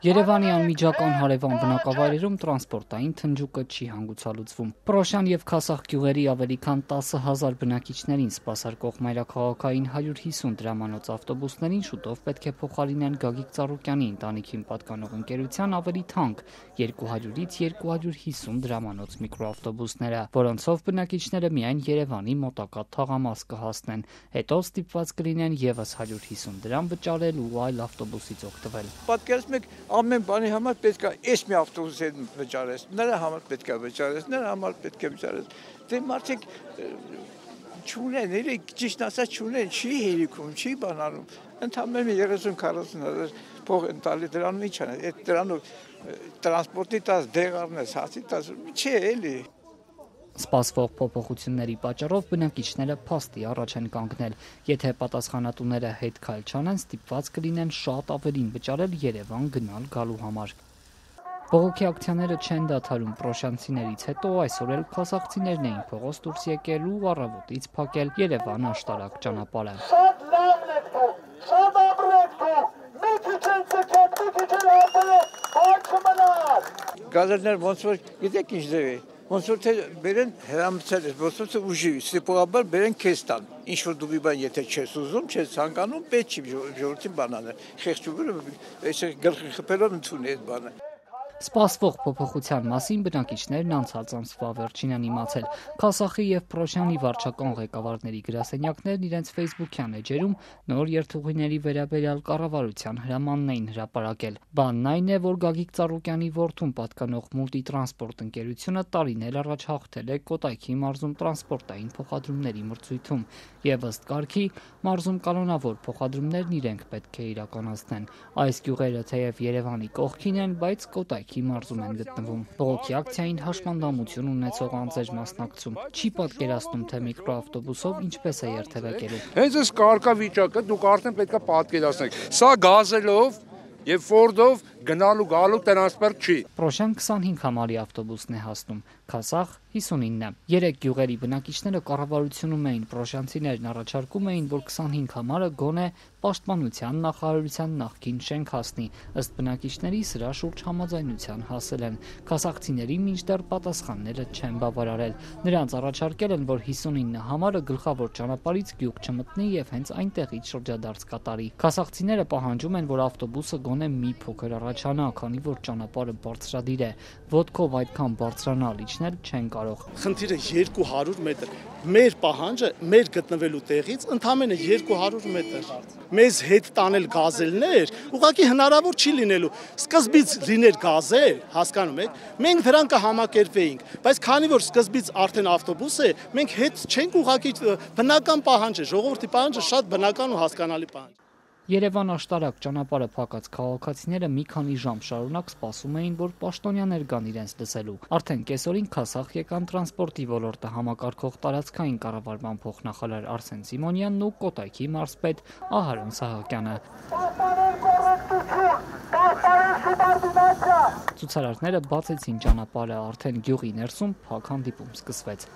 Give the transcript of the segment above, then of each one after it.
Երևանի անմիջական հարևան բնակավայրերում տրանսպորտային թնջուկը չի հանգուցալուծվում։ Պրոշյան եւ Քասախ գյուղերի ավելի քան 10,000 բնակիչներին սպասարկող մայրաքաղաքային 150 դրամանոց ավտոբուսներին շուտով պետք է փոխարինեն Գագիկ Ծառուկյանի ընտանիքին պատկանող ընկերության ավելի թանկ 200-ից 250 դրամանոց միկրոավտոբուսները, որոնցով բնակիչները միայն Երևանի մոտակա թաղամաս կհասնեն, հետո ստիպված կլինեն եւս 150 դրամ վճարել ու այլ ավտոբուսից օգտվել։ Պատկերացնում եք, ամեն բանի համար պետք է այս մի ավտոբուսի վճարես, նրա համար պետք է վճարես, նրա համար պետք է վճարես։ Դե մարդիկ չունեն, էլի ճիշտ ասած չունեն, չի հերիքում, չի բանանում։ Ընդամենը 30-40 հազար փող են տալի, դրանով ինչ անես, այդ դրանով տրանսպորտի տաս դեղարն ես, հացի տաս, չէ էլի։ Սպասվող փոփոխությունների պատճառով բնակիչները փաստի առաջ են կանգնել։ Եթե պատասխանատուները հետ քայլ չանեն, ստիպված կլինեն շատ ավելին վճարել Երևան գնալ գալու համար։ Բողոքի ակցիաները չեն դադարում։ Պրոշյանցիներից հետո այսօր էլ քասախցիներն էին փողոց դուրս եկել ու առավոտից փակել Երևան աշտարակ ճանապարհը։ Շատ լավն է դու, շատ ապրեք դու, մի քիչ են ցկել, մի քիչ են ապրեք, ոչ մնաց։ Գազելներ ոնց որ գիտեք ինչ ձև է։ Ոնց որ թե բերեն հրամցել ես, ոնց որ ուժի, ստիպողաբար բերեն քեզ տան։ Ինչ որ դու մի բան եթե չես ուզում, չես ցանկանում, պետք չի ժողովրդին բանանը։ Խեղճուկը այսը գլխի խփելով ընդունի այդ բանը։ Սպասվող փոփոխության մասին բնակիչներն անցած ամսվա վերջին իմացել։ Քասախի եւ Պրոշյանի վարչական ղեկավարների գրասենյակներն իրենց Facebook-յան էջերում նոր երթուղիների վերաբերյալ կառավարության հրամանն էին հրապարակել։ Բանն այն է, որ Գագիկ Ծառուկյանի որդուն պատկանող Մուլտիտրանսպորտ ընկերությունը տարիներ առաջ հաղթել է Կոտայքի մարզում տրանսպորտային փոխադրումների մրցույթում եւ ըստ կարգի մարզում կանոնավոր փոխադրումներն իրենք պետք է իրականացնեն։ Այս գյուղերը թեև Երևանի կողքին են, բայց Կոտայքի մարզում են գտնվում։ Բողոքի ակցիային հաշմանդամություն ունեցող անձեր մասնակցում։ Չի պատկերացնում, թե միկրոավտոբուսով ինչպես է երթևեկելու։ Հենց այս կարգավիճակը դուք արդեն պետք է պատկերացնեք։ Սա գազելով եւ Ֆորդով գնալու գալու տրանսպորտ չի։ Պրոշյան 25 համարի ավտոբուսն է հասնում, Քասախ 59-ը։ 3 գյուղերի բնակիչները կառավարությունում էին, պրոշյանցիներն առաջարկում էին, որ 25 համարը գոնե պաշտպանության նախարարության նախկին շենք հասնի, ըստ բնակիչների սրա շուրջ համաձայնության հասել են։ Քասախցիների մինչդեռ պատասխանները չեն բավարարել։ Նրանց առաջարկել են, որ 59 համարը գլխավոր ճանապարհից գյուղ չմտնի եւ հենց այնտեղից շրջադարձ կատարի։ Քասախցիները պահանջում են, որ ավտոբուսը գոնե մի փոքր առաջանա, քանի որ ճանապարհը բարձրադիր է։ Ոտքով այդքան բարձրանալ իջնել չեն կարող։ Խնդիրը 200 մետր։ Մեր պահանջը մեր գտնվելու տեղից ընդամենը 200 մետր։ Մեզ հետ տանել գազելներ ուղղակի հնարավոր չի լինելու։ Սկզբից լիներ գազել, հասկանում եք, մենք դրան կհամակերպեինք, բայց քանի որ սկզբից արդեն ավտոբուս է, մենք հետ չենք ուղղակի բնական պահանջ է, ժողովրդի պահանջը շատ բնական ու հասկանալի պահանջ։ Երևան աշտարակ ճանապարհը փակած քաղաքացիները մի քանի ժամ շարունակ սպասում էին, որ պաշտոնյաներ գան իրենց լսելու։ Արդեն կեսօրին Քասախ եկան տրանսպորտի ոլորտը համակարգող տարածքային կառավարման փոխնախարար Արսեն Սիմոնյանն ու Կոտայքի մարզպետ Ահարոն Սահակյանը։ Ցուցարարները բացեցին ճանապարհը, արդեն գյուղի ներսում փակ հանդիպում սկսվեց։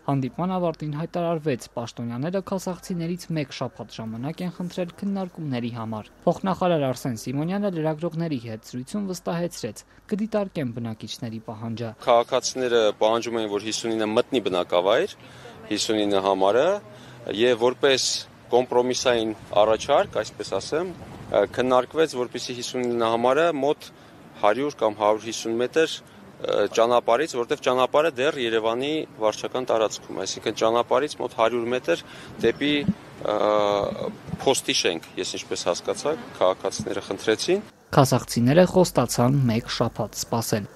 Հանդիպման ավարտին հայտարարվեց, պաշտոնյաները քասախցիներից 1 շաբաթ ժամանակ են խնդրել քննարկումների համար։ Փոխնախարար Արսեն Սիմոնյանը լրագրողների հետ զրույցում վստահեցրեց, կդիտարկեն բնակիչների պահանջը։ Քաղաքացիները պահանջում են, որ 59-ը մտնի բնակավայր, 59 համարը եւ որպես կոմպրոմիսային առաջարկ, այսպես ասեմ, քննարկվեց, որպեսզի 59 համարը մոտ 100 կամ 150 մետր ճանապարհից, որտեղ ճանապարհը դեռ Երևանի վարչական տարածքում, այսինքն ճանապարհից մոտ 100 մետր դեպի փոստի շենք, ես ինչպես հասկացա, քաղաքացիները խնդրեցին։ Քասախցիները խոստացան 1 շաբաթ սպասել։